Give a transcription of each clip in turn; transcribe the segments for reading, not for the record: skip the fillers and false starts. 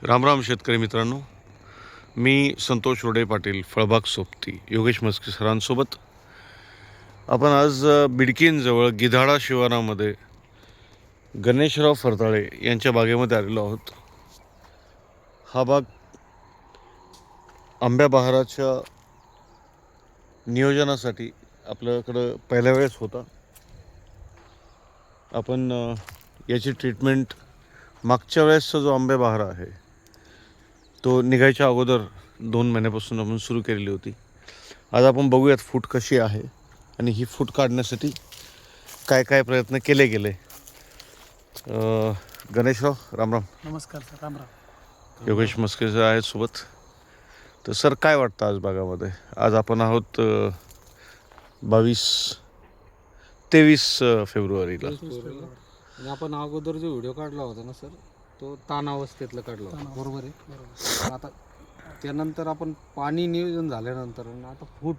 रामराम शेतकरी मित्रांनो, मी संतोष रोडे पाटील, फळबाग सोबती, योगेश मस्के सरांसोबत आपण आज बिडकीनजवळ गिधाडा शिवारामध्ये गणेशराव फरताळे यांच्या बागेमध्ये आलेलो आहोत. हा बाग आंब्या बहाराच्या नियोजनासाठी आपल्याकडं पहिल्या वेळेस होता. आपण याची ट्रीटमेंट मागच्या वेळेसचा जो आंब्या बहार आहे तो निघायच्या अगोदर 2 महिन्यापासून आपण सुरू केलेली होती. आज आपण बघूयात फूट कशी आहे आणि ही फूट काढण्यासाठी काय काय प्रयत्न केले गेले. गणेशराव रामराम. नमस्कार सर. रामराम. योगेश मस्के सर आहेत सोबत. तर सर काय वाटतं आज बागामध्ये? आज आपण आहोत 23 फेब्रुवारीला. आणि आपण अगोदर जो व्हिडिओ काढला होता ना सर, तो ताण अवस्थेतला काढला होता, बरोबर आहे. बरोबर. आता त्यानंतर आपण पाणी नियोजन झाल्यानंतर आता फूट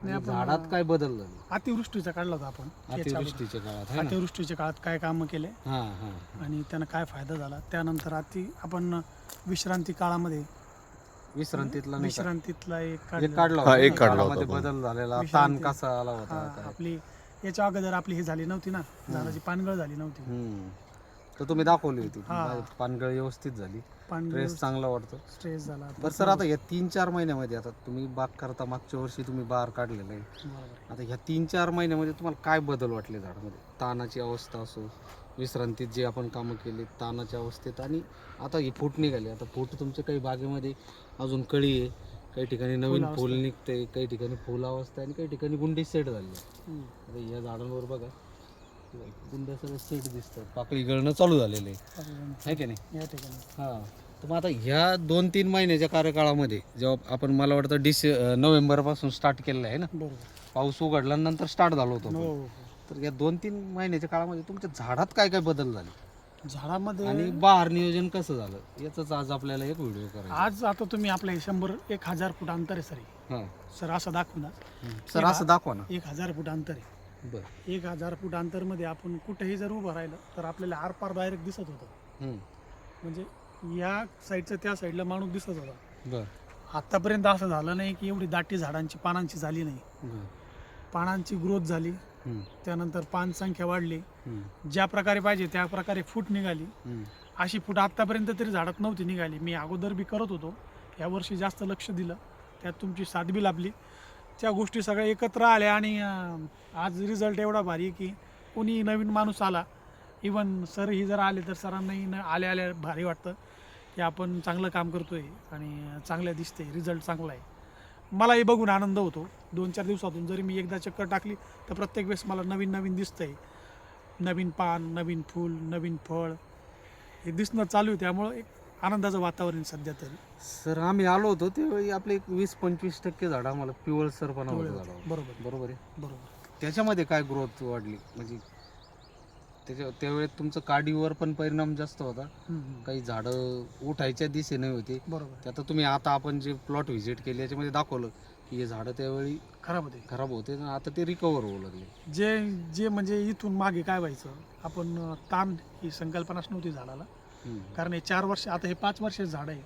झाडात काय बदल झाले अतिवृष्टीचा काढला होता आपण. अतिवृष्टीच्या काळात है ना? अतिवृष्टीच्या काळात काय कामं केले हां हां. आणि त्यांना काय फायदा झाला. त्यानंतर आपण विश्रांती काळामध्ये विश्रांतीतला नाही का? विश्रांतीतला एक एक काढला. काढला हा, होता एक ना, काढला होता काळामध्ये आपण. बदल झालेला, ताण विश्रांती. कसा आला होता हा, काय? आपली याच्या अगोदर आपली हे झाली नव्हती ना, झाडाची पानगळ झाली नव्हती. तर तुम्ही दाखवली होती हा. पानगळ व्यवस्थित झाली, पानगळ ट्रेस चांगला वाटतो. स्ट्रेस झाला. बरं सर, आता या 3-4 महिन्यामध्ये आता तुम्ही बाग करता, मागच्या वर्षी तुम्ही बार काढलेलं आहे. बरोबर. आता ह्या 3-4 महिन्यामध्ये तुम्हाला काय बदल वाटले झाडामध्ये? तानाची अवस्था असो, विश्रांतीत जे आपण कामं केली तानाच्या अवस्थेत, आणि आता ही फूट निघाली. आता फूट तुमच्या काही बागेमध्ये अजून कळी आहे, काही ठिकाणी नवीन फुल फूल निघते, काही ठिकाणी फुल अवस्था आणि काही ठिकाणी गुंडी सेट झाली. हम्म. आता या झाडांवर बघा, गुंड्या सगळं सेट दिसतात, पाकळी गळणं चालू झालेलं आहे की नाही? या ठिकाणी हां. तर मग आता ह्या 2-3 महिन्याच्या कार्यकाळामध्ये जेव्हा आपण, मला वाटतं नोव्हेंबरपासून स्टार्ट केलेलं आहे ना, बरोबर. पाऊस उघडल्यानंतर स्टार्ट झालो होतो हो, आपण. हो. तर या 2-3 महिन्याच्या काळामध्ये तुमच्या झाडात काय काय बदल झाले झाडामध्ये आणि बहार नियोजन कसं झालं याचाच आज आपल्याला एक व्हिडिओ करायचा. आज आता तुम्ही आपल्या 100-1000 फूट अंतर आहे सर. हां सर असं दाखवू ना. सर, असं दाखवा ना. 1000 फूट अंतर आहे. बरं. 1000 फूट अंतरमध्ये आपण कुठेही जर उभं राहिलं तर आपल्याला आरपार डायरेक्ट दिसत होतं. म्हणजे या साईडचं त्या साईडला माणूस दिसत होता. बरं. आतापर्यंत असं झालं नाही की एवढी दाटी झाडांची पानांची झाली नाही. बरं. पानांची ग्रोथ झाली, त्यानंतर पान संख्या वाढली, ज्या प्रकारे पाहिजे त्या प्रकारे फूट निघाली. अशी फूट आत्तापर्यंत तरी झाडात नव्हती निघाली. मी अगोदर बी करत होतो, यावर्षी जास्त लक्ष दिलं, त्यात तुमची साथ बी लाभली. त्या गोष्टी सगळ्या एकत्र आल्या आणि आज रिझल्ट एवढा भारी आहे की कोणी नवीन माणूस आला, इवन सरही जर आले तर सरांनाही आल्या भारी वाटतं की आपण चांगलं काम करतोय आणि चांगलं दिसते, रिझल्ट चांगला आहे. मलाही बघून आनंद होतो. 2-4 दिवसातून जरी मी एकदा चक्कर टाकली तर प्रत्येक वेळेस मला नवीन नवीन दिसतंय. नवीन पान, नवीन फूल, नवीन फळ हे दिसणं चालू आहे. त्यामुळं एक आनंदाचं वातावरण सध्या तरी. सर, आम्ही आलो होतो त्यावेळी आपले 20-25% झाड आम्हाला पिवळसरपणा होतं झाडावर. बरोबर बरोबर आहे. बरोबर. त्याच्यामध्ये काय ग्रोथ वाढली, म्हणजे त्यावेळेस तुमचं काडीवर पण परिणाम जास्त होता, काही झाडं उठायच्या दिशेने होते. बरोबर. ते आता तुम्ही, आता आपण जे प्लॉट व्हिजिट केले याच्यामध्ये दाखवलं की हे झाडं त्यावेळी खराब होते ना, आता ते रिकवर होऊ लागले. जे म्हणजे इथून मागे काय व्हायचं, आपण ताण ही संकल्पनाच नव्हती झाडाला. कारण हे 4 वर्ष, आता हे 5 वर्षाचं झाड आहे.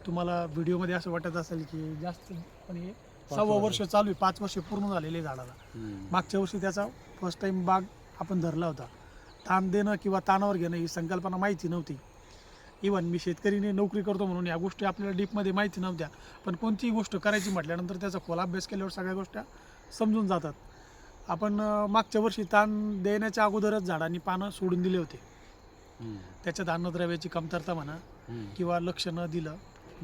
तुम्हाला व्हिडिओमध्ये असं वाटत असेल की जास्त, पण हे 6वं वर्ष चालू आहे. 5 वर्ष पूर्ण झालेले झाडाला. मागच्या वर्षी त्याचा फर्स्ट टाइम बाग आपण धरला होता. ताण देणं किंवा ताणावर घेणं ही संकल्पना माहिती नव्हती. इवन मी शेतकरीने नोकरी करतो म्हणून या गोष्टी आपल्याला डीपमध्ये माहिती नव्हत्या. पण कोणतीही गोष्ट करायची म्हटल्यानंतर त्याचा खोल अभ्यास केल्यावर सगळ्या गोष्टी समजून जातात. आपण मागच्या वर्षी ताण देण्याच्या अगोदरच झाडांनी पानं सोडून दिले होते. त्याच्यात अन्नद्रव्याची कमतरता म्हणा किंवा लक्ष न दिलं,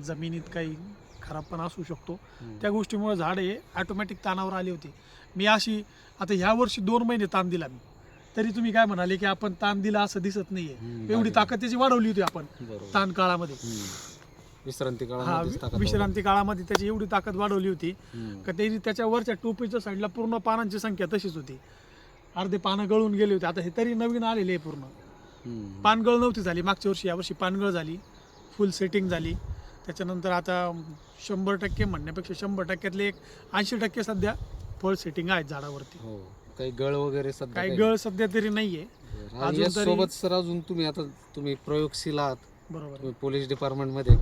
जमिनीत काही खराबपणा असू शकतो, त्या गोष्टीमुळे झाड हे ऑटोमॅटिक ताणावर आली होती. मी अशी आता ह्या वर्षी 2 महिने ताण दिला मी, तरी तुम्ही काय म्हणाले की आपण ताण दिला असं दिसत नाहीये. एवढी ताकद त्याची वाढवली होती आपण ताण काळामध्ये. विश्रांती काळामध्ये त्याची एवढी ताकद वाढवली होती का त्याच्या वरच्या टोपीच्या साईडला पूर्ण पानांची संख्या तशीच होती. अर्धे पानं गळून गेले होते. आता हे तरी नवीन आलेले आहे. पूर्ण पानगळ नव्हती झाली मागच्या वर्षी, यावर्षी पानगळ झाली, फुल सेटिंग झाली. त्याच्यानंतर आता 100% म्हणण्यापेक्षा 100%तले 80% सध्या फळ सेटिंग आहेत झाडावरती. काही गळ वगैरे काही गळ सध्या तरी नाहीये. सोबत सर, अजून तुम्ही प्रयोगशील आहात, बरोबर तुम्ही पोलीस डिपार्टमेंटमध्ये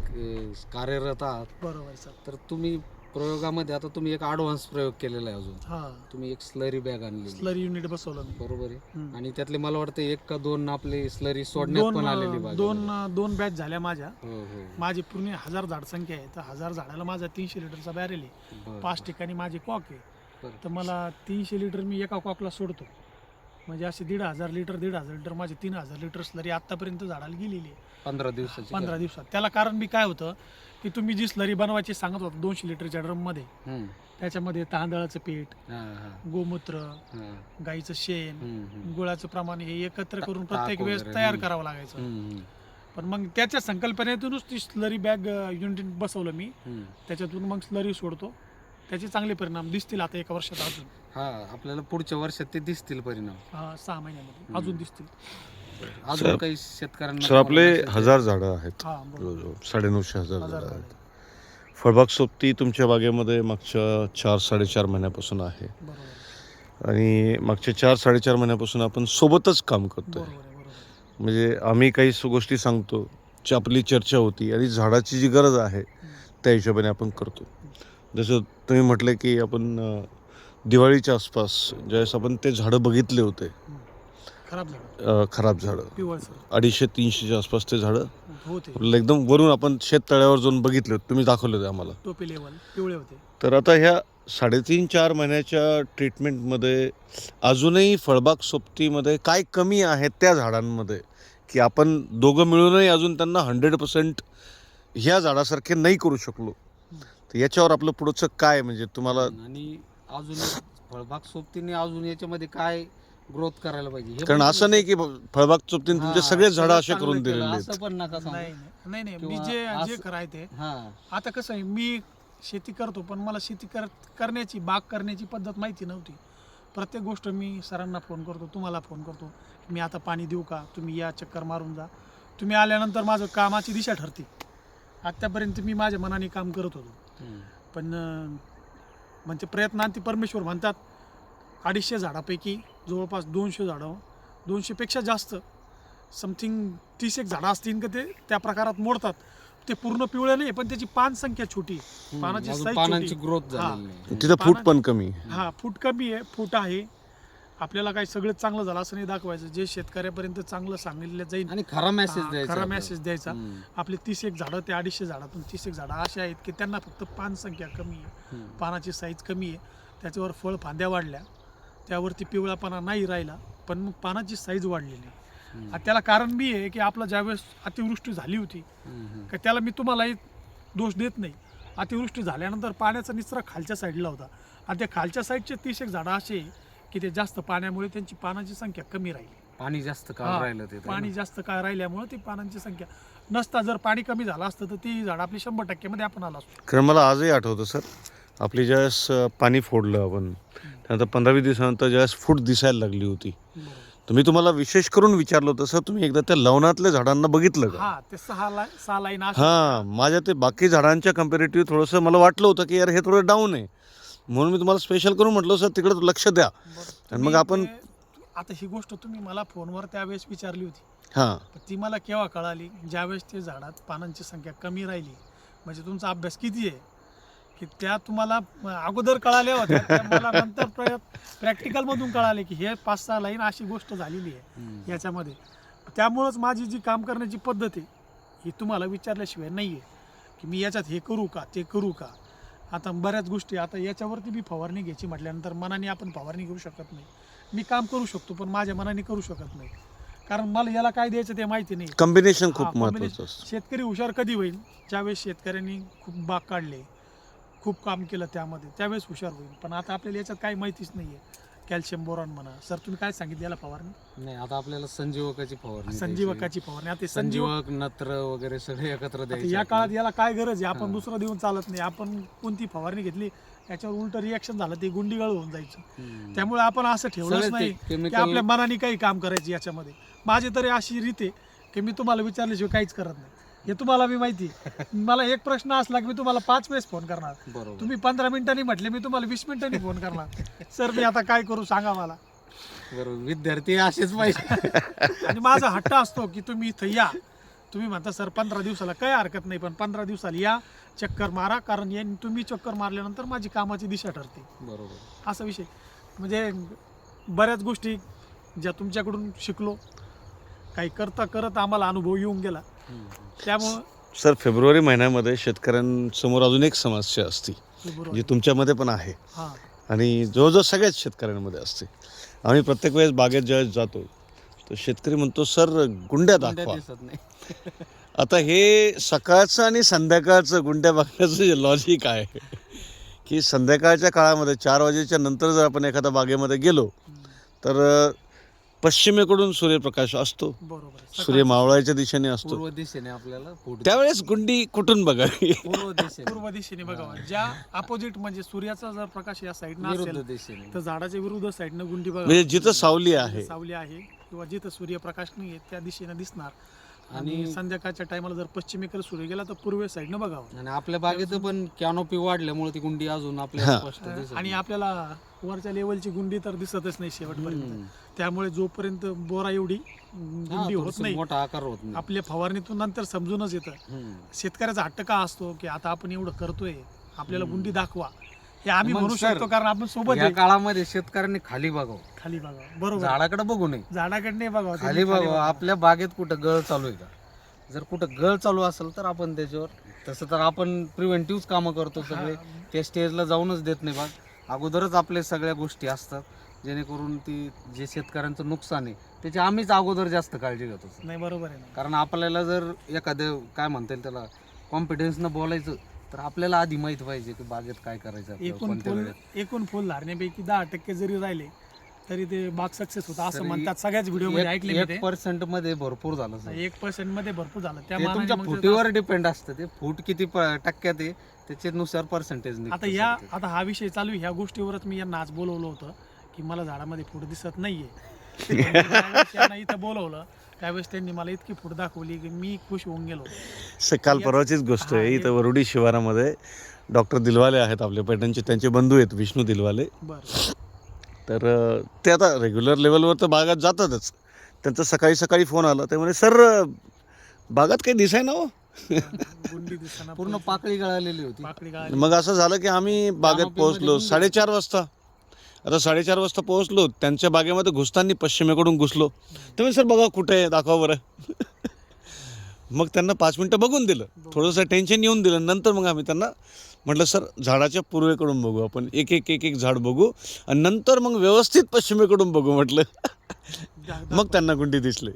कार्यरत आहात, बरोबर सर. तर तुम्ही प्रयोगामध्ये आता तुम्ही एक ॲडव्हान्स प्रयोग केलेला आहे. अजून हां, तुम्ही एक स्लरी बॅग आणली, स्लरी युनिट बसवलं मी. बरोबर आहे. हम्म. आणि त्यातले मला वाटतं 1 का 2 आपले स्लरी सोडण्यात पण आलेली बागेमध्ये. दोन बॅच झाल्या माझ्या. हो हो. माझी पूर्ण 1000 झाड संख्या आहे, तर 1000 झाडाला माझा 300 लिटरचा बॅरेल आहे. बरं. 5 ठिकाणी माझी कॉक आहे, बरं. तर मला 300 लिटर मी एका कॉकला सोडतो. म्हणजे असे 1,500 लिटर माझे 3000 लिटर स्लरी आत्तापर्यंत झाडाला गेलेली आहे 15 दिवसाची 15 दिवसात. त्याला कारण बी काय होतं की तुम्ही जी स्लरी बनवायची सांगत होता 200 लिटरच्या ड्रममध्ये, हम्म. त्याच्यामध्ये तांदळाचं पीठ, हां, हां, गोमूत्र, हां. गाईचं शेण, हम्म, हम्म. गुळाचं प्रमाण हे एकत्र करून टाक प्रत्येक वेळेस वगैरे. तयार हम्म. करावं लागायचं. हम्म, पण मग त्याच्या संकल्पनेतूनच ती स्लरी बॅग युनिट बसवलं मी. हम्म. त्याच्यातून मग स्लरी सोडतो, त्याचे चांगले परिणाम दिसतील आता एका वर्षात अजून. हा, आपल्याला पुढच्या वर्षात ते दिसतील परिणाम. 6 महिन्यामध्ये अजून दिसतील. अजून सर- काही शेतकऱ्यांना सर आपले तुम्हाला message 1000 झाडं आहेत, हा बरोबर. जवळजवळ 9,500 हजार झाडं झाडं. आहेत. फळबाग सोबती तुमच्या बागेमध्ये मागच्या 4-4.5 महिन्यापासून आहे बरोबर आणि मागच्या 4-4.5 महिन्यापासून आपण सोबतच काम करतोय. बरोबर आहे, बरोबर आहे. म्हणजे आम्ही काही गोष्टी सांगतो, आपली चर्चा होती आणि झाडाची जी गरज आहे त्या हिशोबाने आपण करतो. जसं तुम्ही म्हटलं की आपण दिवाळीच्या आसपास ज्यावेळेस आपण ते झाडं बघितले होते, खराब झालं, खराब झाडं पिवळसर 250-300च्या आसपास ते झाडं होते, आपल्याला एकदम वरून आपण शेततळ्यावर जाऊन बघितले होते, तुम्ही दाखवले होते आम्हाला. टोपी लेवल पिवळे होते. तर आता ह्या 3.5-4 महिन्याच्या ट्रीटमेंटमध्ये अजूनही फळबाग सोबतीमध्ये काय कमी आहे त्या झाडांमध्ये की आपण दोघं मिळूनही अजून त्यांना 100% ह्या झाडासारखे नाही करू शकलो, तर याच्यावर आपलं पुढचं काय म्हणजे तुम्हाला आणि अजून फळबाग सोबतीने अजून याच्यामध्ये काय ग्रोथ करायला पाहिजे हे कारण पण असं नाही की फळबाग सोबतीने तुमचे हा, सगळे झाडं सगळं असे चांगलं करून केलं, दिलेले असं आहेत. पण नका सांगू. नाही मी किंवा जे असं- कराय ते हा, आता कसं आहे, मी शेती करतो पण मला शेती करण्याची बाग करण्याची पद्धत माहिती नव्हती. प्रत्येक गोष्ट मी सरांना फोन करतो, तुम्हाला फोन करतो, मी आता पाणी देऊ का, तुम्ही या चक्कर मारून जा. तुम्ही आल्यानंतर माझं कामाची दिशा ठरते. आत्तापर्यंत मी माझ्या मनाने काम करत होतो, हम्म. पण म्हणजे प्रयत्नांती परमेश्वर म्हणतात. 250 झाडापैकी जवळपास 200 झाडं, 200पेक्षा जास्त समथिंग 30 एक झाडं असतील का ते त्या प्रकारात मोडतात. ते पूर्ण पिवळे नाही, पण त्याची पान संख्या छोटी, पानाची अजून साईज पानांची छोटी. ग्रोथ हा. झालेली नाही. तिथं फूट पण कमी. हा, फूट कमी आहे, फूट आहे. आपल्याला काही सगळं चांगलं झालं असं नाही दाखवायचं, जे शेतकऱ्यापर्यंत चांगलं सांगितलं जाईल आणि खरा मेसेज हा, द्यायचा खरा आपल्याला. मेसेज द्यायचा. हम्म. आपले 30 एक झाडं, ते 250 झाडातून 30 एक झाडं अशी आहेत की त्यांना फक्त पान संख्या कमी आहे, हम्म. पानाची साईज कमी आहे, त्याच्यावर फळ फांद्या वाढल्या, त्यावरती पिवळापणा नाही राहिला, पण मग पानाची साईज वाढलेली आहे. हम्म. आणि त्याला कारण बी आहे की आपलं ज्यावेळेस अतिवृष्टी झाली होती, हम्म. का त्याला मी तुम्हालाही दोष देत नाही. अतिवृष्टी झाल्यानंतर पाण्याचा निचरा खालच्या साईडला होता, आणि त्या खालच्या साईडचे 30 एक झाडं असे की ते जास्त पाण्यामुळे त्यांची पानाची संख्या कमी राहिली. पाणी जास्त हा, काळ राहिलं ते पाणी जास्त काळ राहिल्यामुळे ती पानांची संख्या नसता, जर पाणी कमी झालं असतं तर ती झाड आपली 100% मध्ये आपण आलो असतो. कारण मला आजही आठवतं सर, आपली ज्यावेळेस पाणी फोडलं आपण, त्यानंतर 15-20 दिवसानंतर ज्यावेळेस फूट दिसायला लागली होती, तर मी तुम्हाला विशेष करून विचारलं होतं, सर तुम्ही एकदा त्या लवणातल्या झाडांना बघितलं का? हा, ते 6 लाईन हां, माझ्या ते बाकी झाडांच्या कम्पॅरेटिव्ह थोडंसं मला वाटलं होतं की यार हे थोडं डाऊन आहे, म्हणून मी तुम्हाला स्पेशल करून म्हटलं सर तिकडे लक्ष द्या. आणि मग आपण आता ही गोष्ट तुम्ही मला फोनवर त्यावेळेस विचारली होती, हां तर ती मला केव्हा कळाली, ज्यावेळेस ते झाडात पानांची संख्या कमी राहिली. म्हणजे तुमचा अभ्यास किती आहे की त्या तुम्हाला अगोदर कळाल्या होत्या, त्या मला नंतर प्रॅक्टिकलमधून कळाले की हे 5-6 लाईन अशी गोष्ट झालेली आहे याच्यामध्ये. त्यामुळंच माझी जी काम करण्याची पद्धत आहे ही तुम्हाला विचारल्याशिवाय नाही आहे की मी याच्यात हे करू का ते करू का. आता बऱ्याच गोष्टी, आता याच्यावरती मी फवारणी घ्यायची म्हटल्यानंतर मनाने आपण फवारणी करू शकत नाही. मी काम करू शकतो पण माझ्या मनाने करू शकत नाही, कारण मला याला काय द्यायचं ते माहिती नाही. कॉम्बिनेशन हा, खूप महत्त्वाचं असतं. शेतकरी हुशार कधी होईल, ज्यावेळेस शेतकऱ्यांनी खूप बाग काढले, खूप काम केलं त्यामध्ये, त्यावेळेस हुशार होईल. पण आता आपल्याला याच्यात काही माहितीच नाही आहे. कॅल्शियम बोरॉन म्हणा, सर तुम्ही काय सांगितलं याला फवारणी? नाही, आता आपल्याला संजीवकाची फवारणी संजीवकाची फवारणी. आता द्यायची. संजीवक संजीवक नत्र वगैरे सगळे एकत्र आता द्यायचे या काळात याला काय गरज आहे, आपण हा. दुसरं देऊन चालत नाही. आपण कोणती फवारणी घेतली त्याच्यावर उलट रिॲक्शन झालं ते गुंडीगळ होऊन जायचं. हम्म. त्यामुळे आपण असं ठेवलंच सगळे नाही ते की chemical- आपल्या मनाने काही काम करायची याच्यामध्ये. माझी तरी अशी रीत आहे की मी तुम्हाला विचारल्याशिवाय काहीच करत नाही, हे तुम्हाला मी माहिती आहे. मला एक प्रश्न असला की मी तुम्हाला 5 वेळेस फोन करणार, बरोबर. तुम्ही 15 मिनिटांनी म्हटले मी तुम्हाला 20 मिनिटांनी फोन करणार. सर मी आता काय करू सांगा मला. बरोबर, विद्यार्थी असेच पाहिजे. आणि माझा हट्ट असतो की तुम्ही इथं या, तुम्ही म्हणता सर 15 दिवसाला काही हरकत नाही, पण 15 दिवसाला या, चक्कर मारा, कारण तुम्ही चक्कर मारल्यानंतर माझी कामाची दिशा ठरते. बरोबर. असा विषय म्हणजे बऱ्याच गोष्टी ज्या तुमच्याकडून शिकलो, काही करता करत आम्हाला अनुभव येऊन गेला. त्यामुळं सर फेब्रुवारी महिन्यामध्ये शेतकऱ्यांसमोर अजून एक समस्या असते बरोबर. जी तुमच्यामध्ये पण आहे हां आणि जवळजवळ सगळ्याच शेतकऱ्यांमध्ये असते. आम्ही प्रत्येक वेळेस बागेत ज्यावेळेस जातो तर शेतकरी म्हणतो सर गुंड्या गुंड्या दाखवा. दिसत नाही. आता हे सकाळचं आणि संध्याकाळचं गुंड्या बघण्याचं जे लॉजिक आहे की संध्याकाळच्या काळामध्ये 4 वाजेच्या नंतर जर आपण एखाद्या बागेमध्ये गेलो तर पश्चिमेकडून सूर्यप्रकाश असतो, बरोबर आहे. सूर्य मावळाच्या दिशेने असतो, पूर्व दिशेने आपल्याला फूट त्यावेळेस गुंडी कुठून बघावी? पूर्व दिशेने, पूर्व दिशेने बघावा. ज्या अपोजिट म्हणजे सूर्याचा जर प्रकाश या साईडनं विरुद्ध असेल दिशेने. तर झाडाच्या विरुद्ध साईडनं गुंडी बघा. म्हणजे जिथं सावली आहे सावली आहे किंवा जिथं सूर्यप्रकाश नाही आहे त्या दिशेने दिसणार. आणि आणि संध्याकाळच्या टायमाला जर पश्चिमेकडे सूर्य गेला तर पूर्व साईडनं बघावं. आणि आपल्या बागेत पण कॅनोपी वाढल्यामुळे ती गुंडी अजून आपल्याला स्पष्ट दिसत आणि आपल्याला वरच्या लेवलची गुंडी तर दिसतच नाही शेवटपर्यंत. त्यामुळे जोपर्यंत बोरा एवढी गुंडी होत नाही, मोठा आकार होत नाही. आपल्या फवारणीतून नंतर समजूनच येतं. शेतकऱ्याचा हट्ट का असतो की आता आपण एवढं करतोय, आपल्याला गुंडी दाखवा. हे आम्ही मग म्हणू सर, शकतो कारण आपण सोबत या आहे. काळामध्ये शेतकऱ्यांनी खाली बघावं, खाली बघावं. बरोबर. झाडाकडे बघू नये, झाडाकडे नाही बघावं, खाली त्यांनी बघावं. आपल्या बागेत कुठं गळ चालू आहे का? जर कुठं गळ चालू असेल तर आपण त्याच्यावर, तसं तर आपण प्रिव्हेंटिव्ह कामं करतो सगळे, त्या स्टेजला जाऊनच देत नाही बाग. अगोदरच आपल्या सगळ्या गोष्टी असतात जेणेकरून ती जे शेतकऱ्यांचं नुकसान आहे त्याची आम्हीच अगोदर जास्त काळजी घेतो. नाही बरोबर आहे ना. कारण आपल्याला जर एखादं काय म्हणता येईल त्याला कॉन्फिडन्सनं बोलायचं तर आपल्याला आधी माहित पाहिजे की बागेत काय करायचं आपल्याला, कोणत्या वेळेत. एकूण फुल धारण्यापैकी 10% जरी राहिले तरी ते बाग सक्सेस होतं असं म्हणतात. सगळ्याच व्हिडिओ मध्ये ऐकले मी ते. 1% मध्ये भरपूर झालं सर. 1% मध्ये भरपूर झालं. त्या ते मानाने तुमच्या मग फुटीवर डिपेंड असतं, ते फूट किती टक्क्यात आहे त्याच्यानुसार पर्सेंटेज आता हा विषय चालू आहे, ह्या गोष्टीवरच मी यांना आज बोलवलं होतं की मला झाडामध्ये फूट दिसत नाहीये. ज्यावेळेस यांना इथं बोलवलं त्यावेळेस त्यांनी मला इतकी फूट दाखवली की मी खुश होऊन गेलो. काल परवाचीच गोष्ट आहे. इथं वरुडी शिवारामध्ये डॉक्टर दिलवाले आहेत आपले पैठणचे, त्यांचे बंधू आहेत विष्णू दिलवाले. बरं. तर ते आता रेग्युलर लेवलवर तर बागात जातातच. त्यांचा सकाळी सकाळी फोन आला, ते म्हणे सर बागात काही दिसाय ना हो. गुंडी दिसताना पूर्ण पाकळी गळालेली होती. पाकळी गाळली. मग असं झालं की आम्ही बागेत पोहोचलो 4:30 वाजता. आता 4:30 वाजता पोहोचलो, त्यांच्या बागेमध्ये घुसताना पश्चिमेकडून घुसलो. ते म्हणे सर बघा कुठे आहे, दाखवा बरं. मग त्यांना 5 मिनटं बघून दिलं, थोडंसं टेन्शन येऊन दिलं. नंतर मग आम्ही त्यांना म्हटलं सर झाडाच्या पूर्वेकडून बघू, आपण एक एक एक एक झाड बघू आणि नंतर मग व्यवस्थित पश्चिमेकडून बघू म्हटलं. मग त्यांना गुंडी दिसली.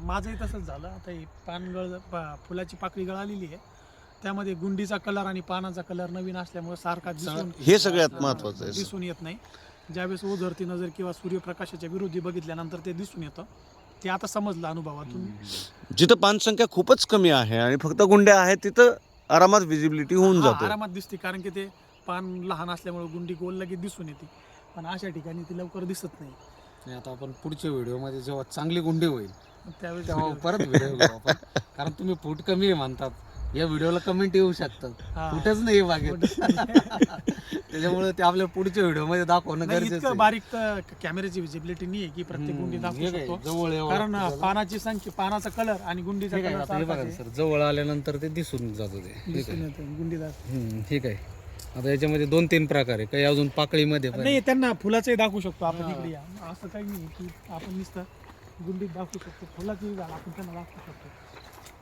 माझंही तसंच झालं. आता ही फुलाची पाकळी गळालेली आहे, त्यामध्ये गुंडीचा कलर आणि पानाचा कलर नवीन असल्यामुळे सारखा हे सगळ्यात महत्त्वाचं आहे. दिसून येत नाही. ज्यावेळेस ओझरती नजर किंवा सूर्यप्रकाशाच्या विरोधी बघितल्यानंतर ते दिसून येतं. ते आता समजलं अनुभवातून. जिथं पानसंख्या खूपच कमी आहे आणि फक्त गुंड्या आहेत तिथं आरामात विजिबिलिटी होऊन जाते. आरामात दिसते, कारण की ते पान लहान असल्यामुळे गुंडी गोल लगेच दिसून येते. पण अशा ठिकाणी ती लवकर दिसत नाही. आणि आता आपण पुढच्या व्हिडिओमध्ये जेव्हा चांगली गुंडी होईल त्यावेळेस तेव्हा परत व्हिडिओ घेऊ आपण. कारण तुम्ही फूट कमी आहे म्हणतात, या व्हिडिओला कमेंट येऊ शकतात, हा. फुटच नाही बागेत. त्याच्यामुळे ते आपल्या पुढच्या व्हिडिओ मध्ये दाखवणं नाही, गरजेचं इतकं आहे. बारीक तर कॅमेऱ्याची विजिबिलिटी नाही आहे की प्रत्येक गुंडी दाखवू हे काय, शकतो. जवळ यावं कारण लागतं पानाची संख्या, पानाचा कलर आणि गुंडीचा हे काय, कलर आता हे बघा सर, जवळ आल्यानंतर ते दिसून जातं ते. ठीक आहे. गुंडी ठीक आहे. आता याच्यामध्ये 2-3 प्रकार आहे, काही अजून पाकळीमध्ये पण नाही, त्यांना फुलाचंही दाखवू शकतो आपण. इकडे या, असं काही नाही की आपण नुसतं गुंडीत दाखवू शकतो, फुलाचंही झाड आपण त्यांना दाखवू शकतो.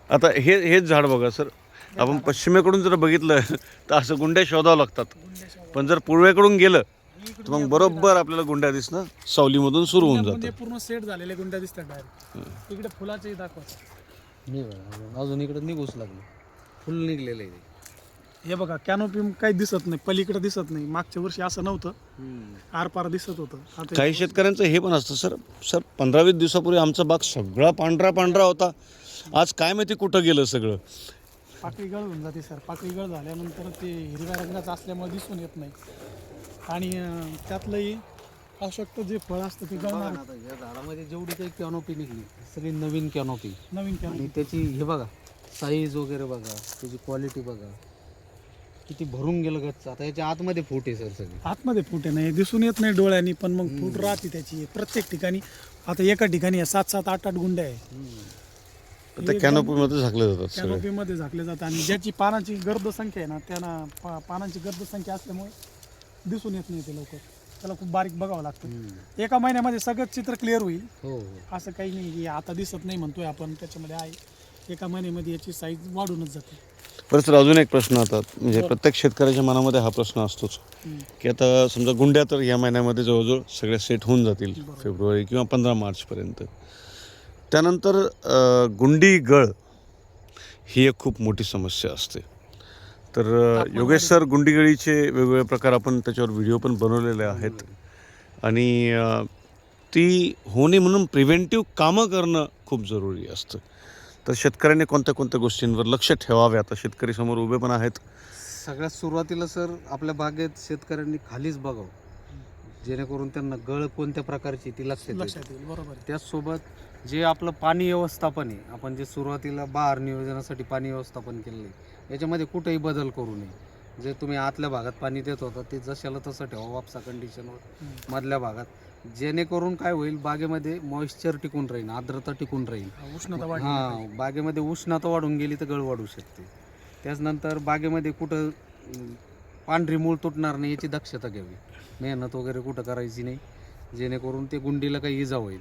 आता हेच झाड बघा सर, आपण पश्चिमेकडून जर बघितलं तर असं गुंड्या शोधावं लागतात, पण जर पूर्वेकडून गेलं तर मग बरोबर आपल्याला गुंड्या दिसणं सावलीमधून सुरू होऊन म्हणजे जातं. पूर्ण सेट झालेल्या गुंड्या दिसतात डायरेक्ट. इकडे फुलाचंही दाखवतात. नाही बघा, अजून इकडे निघूच लागले, फुल निघलेलं आहे. हे बघा कॅनोपी काही दिसत नाही, पलीकडे दिसत नाही. मागच्या वर्षी असं नव्हतं, आरपार दिसत होतं. आता काही शेतकऱ्यांचं हे पण असतं सर 15-20 दिवसापूर्वी आमचा बाग सगळा पांढरा होता, आज काय माहिती कुठं गेलं सगळं. पाकळी गळ होऊन जाते सर. पाकळी गळ झाल्यानंतर ते हिरव्या रंगाचं असल्यामुळे दिसून येत नाही. आणि त्यातलंही आवश्यक जे फळ असतं ते गळणार. आता या झाडामध्ये जेवढी काही कॅनोपी निघली सगळी नवीन कॅनोपी, नवीन आणि कॅनोपी त्याची हे बघा साईज वगैरे बघा, त्याची क्वालिटी बघा, किती भरून गेलं गच्च. आता याच्या आतमध्ये फूट आहे सर सगळी. आतमध्ये फुटे नाही, दिसून येत नाही डोळ्यांनी, पण मग फूट राहते त्याची प्रत्येक ठिकाणी. आता एका ठिकाणी 7-7, 8-8 गुंड्या आहे. तर त्या कॅनोपीमध्ये झाकले जातात सगळे. कॅनोपीमध्ये झाकले जातात आणि ज्याची पानाची गर्द संख्या आहे ना त्यांना पानांची गर्द संख्या असल्यामुळे दिसून येत नाही ते लवकर, त्याला खूप बारीक बघावं लागतं. एका महिन्यामध्ये सगळं चित्र क्लिअर होईल हो असं काही नाही की आता दिसत नाही म्हणतोय आपण, त्याच्यामध्ये आहे एका महिन्यामध्ये याची साईज वाढूनच जाते. बरं सर, अजून एक प्रश्न आता म्हणजे प्रत्येक शेतकऱ्याच्या मनामध्ये हा प्रश्न असतोच की आता समजा गुंड्या तर या महिन्यामध्ये जवळजवळ सगळ्या सेट होऊन जातील फेब्रुवारी किंवा 15 मार्चपर्यंत. त्यानंतर गुंडी गळ ही एक खूप मोठी समस्या असते. तर योगेश सर, गुंडीगळीचे वेगवेगळे प्रकार आपण त्याच्यावर व्हिडिओ पण बनवलेले आहेत आणि ती होणे म्हणून प्रिव्हेंटिव्ह कामं करणं खूप जरुरी असतं. तर शेतकऱ्यांनी कोणत्या कोणत्या गोष्टींवर लक्ष ठेवावे? आता शेतकरी समोर उभे पण आहेत. सगळ्यात सुरुवातीला सर आपल्या बागेत शेतकऱ्यांनी खालीच बघावं, जेणेकरून त्यांना गळ कोणत्या प्रकारची ती लक्षात येईल. बरोबर आहे. त्याचसोबत जे आपलं पाणी व्यवस्थापन आहे, आपण जे सुरुवातीला बहार नियोजनासाठी पाणी व्यवस्थापन केलेलं आहे, याच्यामध्ये कुठेही बदल करू नये. जे तुम्ही आतल्या भागात पाणी देत होता ते जशाला तसं ठेवा वापसा कंडिशनवर मधल्या भागात, जेणेकरून काय होईल, बागेमध्ये मॉइश्चर टिकून राहील, आर्द्रता टिकून राहील. उष्णता बागेमध्ये उष्णता वाढून गेली तर गळ वाढू शकते. त्याचनंतर बागेमध्ये कुठं पांढरी मूळ तुटणार नाही याची दक्षता घ्यावी. मेहनत वगैरे कुठं करायची नाही, जेणेकरून ते गुंडीला काही इजा होईल.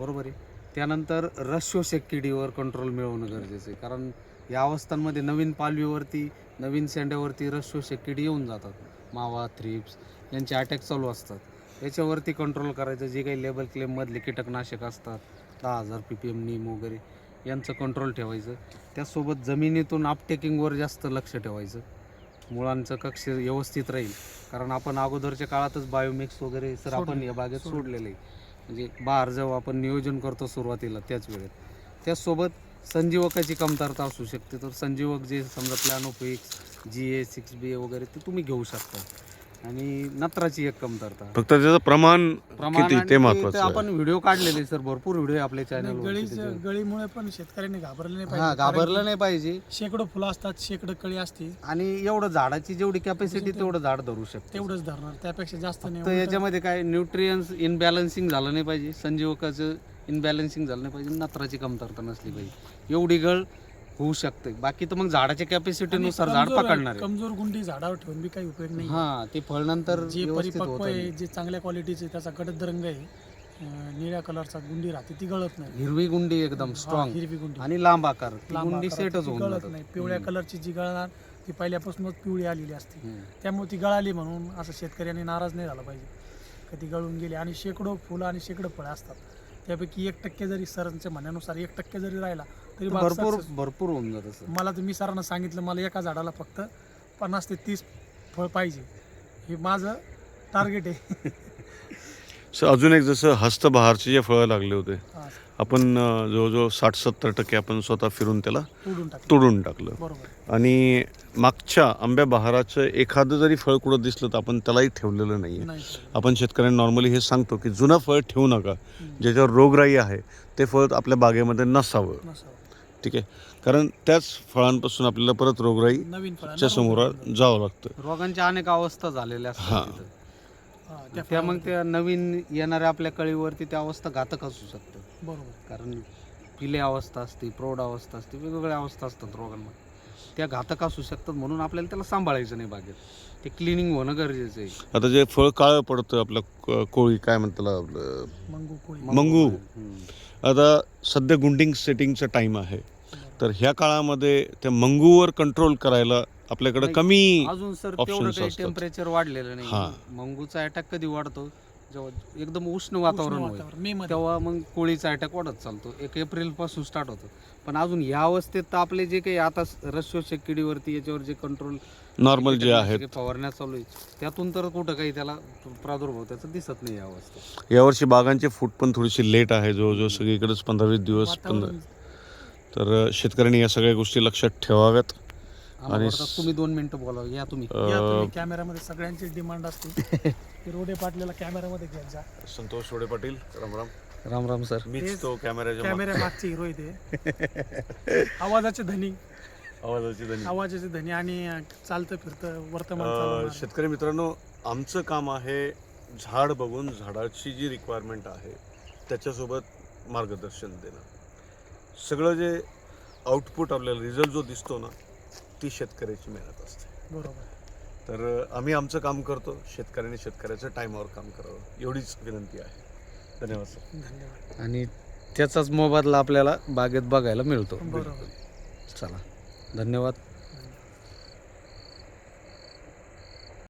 बरोबर आहे. त्यानंतर रस शोषक किडीवर कंट्रोल मिळवणं गरजेचं आहे, कारण या अवस्थांमध्ये नवीन पालवीवरती, नवीन शेंड्यावरती रस शोषक किडी येऊन जातात. मावा, थ्रिप्स यांचे अटॅक चालू असतात. याच्यावरती कंट्रोल करायचं. जे काही लेबल क्लेममधले कीटकनाशक असतात, 10,000 ppm नीम वगैरे, यांचं कंट्रोल ठेवायचं. त्याचसोबत जमिनीतून अपटेकिंगवर जास्त लक्ष ठेवायचं. मुळांचं कक्ष व्यवस्थित राहील, कारण आपण अगोदरच्या काळातच बायोमिक्स वगैरे सर आपण या बागेत सोडलेलं आहे. म्हणजे बहार जेव्हा आपण नियोजन करतो सुरुवातीला त्याच वेळेत. त्याचसोबत संजीवकाची कमतरता असू शकते, तर संजीवक जे समजा प्लॅनोफिक्स, GA 6BA वगैरे ते तुम्ही घेऊ शकता. आणि नत्राची एक कमतरता, फक्त त्याचं प्रमाण किती ते महत्त्वाचं आहे. आपण व्हिडिओ काढलेले सर, भरपूर व्हिडिओ आहे आपल्या चॅनलवर. गळीमुळे पण शेतकऱ्यांनी घाबरलं नाही पाहिजे. घाबरलं नाही पाहिजे. शेकडो फुलं असतात, शेकडो कळी असते आणि एवढं झाडाची जेवढी कॅपॅसिटी तेवढं झाड धरू शकते, तेवढंच धरणार, त्यापेक्षा जास्त नाही. तर याच्यामध्ये काय न्यूट्रियन्स इनबॅलन्सिंग झालं नाही पाहिजे, संजीवकाचं इनबॅलन्सिंग झालं नाही पाहिजे, नत्राची कमतरता नसली पाहिजे. एवढी गळ होऊ शकते. बाकी तर मग झाडाच्या कॅपॅसिटीनुसार झाड पकडणार आहे. कमजोर गुंडी झाडावर ठेवून बी काही उपयोग नाही. ते फळ नंतर जे परिपक्व आहे, जे चांगल्या क्वालिटीचे, त्याचा गडद रंग आहे, निळ्या कलरचा गुंडी राहते, ती गळत नाही. हिरवी गुंडी एकदम स्ट्रॉंग, हिरवी गुंडी आणि लांब आकार, गुंडी आकाराची सेटच होऊन गळत जातात. नाही. पिवळ्या कलरची जी गळणार ती पहिल्यापासूनच पिवळी आलेली असते, त्यामुळे ती गळाली म्हणून असं शेतकऱ्यांनी नाराज नाही झाला पाहिजे. कधी गळून गेली. आणि शेकडो फुलं आणि शेकडो फळं असतात, त्यापैकी 1% जरी सरांच्या म्हणण्यानुसार 1% जरी राहिला तरी भरपूर होऊन जातं. मला तर मी सरांना सांगितलं, मला एका झाडाला फक्त 50 ते 30 फळ पाहिजे, हे माझं टार्गेट आहे. सर, अजून एक, जसं हस्तबहारचे जे फळं लागले होते, आपण जवळजवळ 60-70% आपण स्वतः फिरून त्याला तोडून टाकलं. बरोबर. आणि मागच्या आंब्या बहाराचं एखादं जरी फळ कुठं दिसलं तर आपण त्यालाही ठेवलेलं नाही आहे. आपण शेतकऱ्यांना नॉर्मली हे सांगतो की जुनं फळ ठेवू नका, ज्याच्यावर रोगराई आहे ते फळ आपल्या बागेमध्ये नसावं. ठीक आहे, कारण त्याच फळांपासून आपल्याला परत रोगराईच्या समोर जावं लागतं. रोगांच्या अनेक अवस्था झालेल्या असतात, त्या मग त्या नवीन येणाऱ्या आपल्या कळीवरती त्या अवस्था घातक असू शकतात. बरोबर. कारण पिले अवस्था असते, प्रौढ अवस्था असते, वेगवेगळ्या अवस्था असतात रोगांना, त्या घातक असू शकतात. म्हणून आपल्याला त्याला सांभाळायचं नाही बागेत, ते क्लिनिंग होणं गरजेचं आहे. आता जे फळ काळं पडतं आपलं कोळी, काय म्हणतात आपलं मंगू, आता सध्या गुंडिंग सेटिंगचा टाइम आहे, तर ह्या काळामध्ये त्या मंगूवर कंट्रोल करायला आपल्याकडे कमी अजून सर तेवढं काही टेम्परेचर वाढलेलं नाही. मंगूचा अटॅक कधी वाढतो, जेव्हा एकदम उष्ण वातावरण होईल तेव्हा मग कोळीचा अटॅक वाढत चालतो. 1 एप्रिल पासून स्टार्ट होतो. पण अजून या अवस्थेत तर आपले जे काही आता रस शोषक किडीवरती याच्यावर जे कंट्रोल नॉर्मल जे आहेत फवारण्या चालू आहे, त्यातून तर कुठं काही त्याला प्रादुर्भाव त्याचा दिसत नाही या अवस्थेत. यावर्षी बागांची फूट पण थोडीशी लेट आहे, जवळजवळ सगळीकडेच 15-20 दिवस. तर शेतकऱ्यांनी या सगळ्या गोष्टी लक्षात ठेवाव्यात. आणि तुम्ही 2 मिनिटं बोला, या तुम्ही कॅमेऱ्यामध्ये सगळ्यांची डिमांड असते. रोडे पाटलेला कॅमेऱ्यामध्ये घ्यायचा. संतोष रोडे पाटील, रामराम. रामराम सर. मीच तो कॅमेरा मागचे हिरो इथे. आवाजाचे धनी आणि चालतं फिरतं वर्तमान. शेतकरी मित्रांनो, आमचं काम आहे झाड बघून झाडाची जी रिक्वायरमेंट आहे त्याच्यासोबत मार्गदर्शन देणं. सगळं जे आउटपुट आपल्याला रिझल्ट जो दिसतो ना, ती शेतकऱ्याची मेहनत असते. बरोबर. तर आम्ही आमचं काम करतो, शेतकऱ्याने शेतकऱ्याचं टाईमावर काम करावं एवढीच विनंती आहे. धन्यवाद सर. धन्यवाद. आणि त्याचाच मोबदला आपल्याला बागेत बघायला मिळतो. बरोबर. चला, धन्यवाद.